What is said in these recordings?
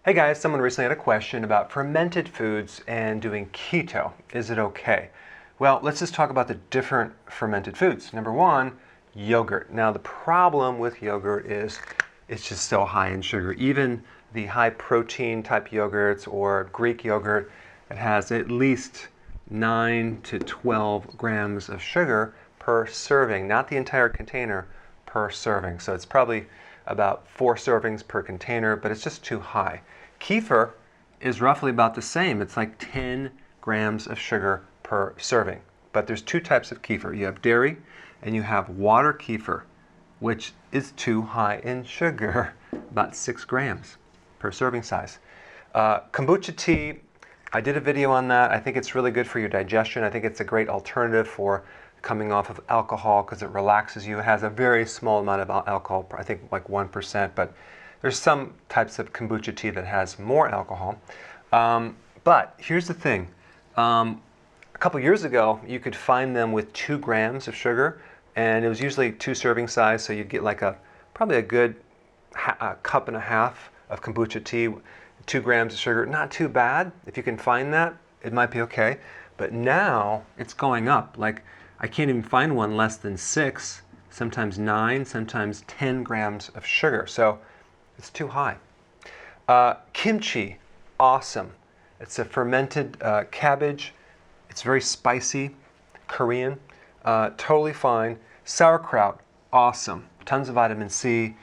Hey guys, someone recently had a question about fermented foods and doing keto. Is it okay? Well, let's just talk about the different fermented foods. Number one, yogurt. Now the problem with yogurt is it's just so high in sugar. Even the high protein type yogurts or Greek yogurt, it has at least 9 to 12 grams of sugar per serving, not the entire container, per serving. So it's probably about 4 servings per container, but it's just too high. Kefir is roughly about the same. It's like 10 grams of sugar per serving. But there's two types of kefir. You have dairy and you have water kefir, which is too high in sugar, about 6 grams per serving size. Kombucha tea, I did a video on that. I think it's really good for your digestion. I think it's a great alternative for coming off of alcohol because it relaxes you. It has a very small amount of alcohol, I think like 1%, but there's some types of kombucha tea that has more alcohol. But here's the thing. A couple years ago, you could find them with 2 grams of sugar, and it was usually 2 serving size, so you'd get like probably a good cup and a half of kombucha tea, 2 grams of sugar. Not too bad. If you can find that, it might be okay. But now it's going up. Like, I can't even find one less than 6, sometimes 9, sometimes 10 grams of sugar. So it's too high. Kimchi, awesome. It's a fermented cabbage. It's very spicy, Korean, totally fine. Sauerkraut, awesome. Tons of vitamin C,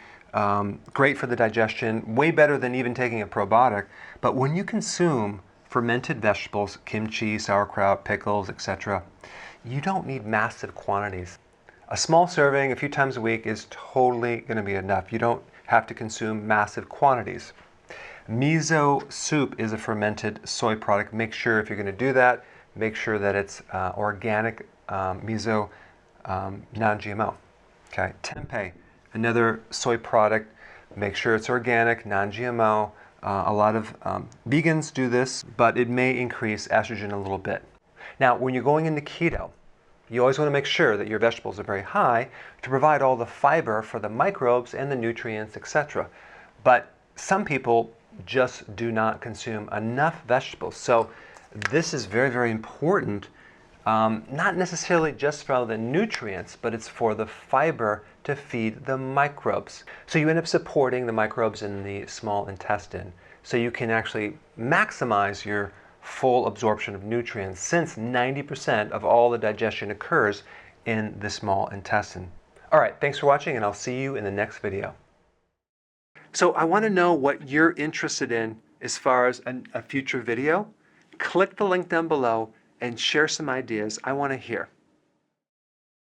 great for the digestion, way better than even taking a probiotic. But when you consume fermented vegetables, kimchi, sauerkraut, pickles, etc., you don't need massive quantities. A small serving a few times a week is totally going to be enough. You don't have to consume massive quantities. Miso soup is a fermented soy product. Make sure if you're going to do that, make sure that it's organic miso, non-GMO. Okay. Tempeh, another soy product. Make sure it's organic, non-GMO. A lot of vegans do this, but it may increase estrogen a little bit. Now, when you're going into keto, you always want to make sure that your vegetables are very high to provide all the fiber for the microbes and the nutrients, etc. But some people just do not consume enough vegetables. So this is very, very important, not necessarily just for the nutrients, but it's for the fiber to feed the microbes. So you end up supporting the microbes in the small intestine. So you can actually maximize your full absorption of nutrients, since 90% of all the digestion occurs in the small intestine. All right, thanks for watching, and I'll see you in the next video. So I want to know what you're interested in as far as a future video. Click the link down below and share some ideas. I want to hear.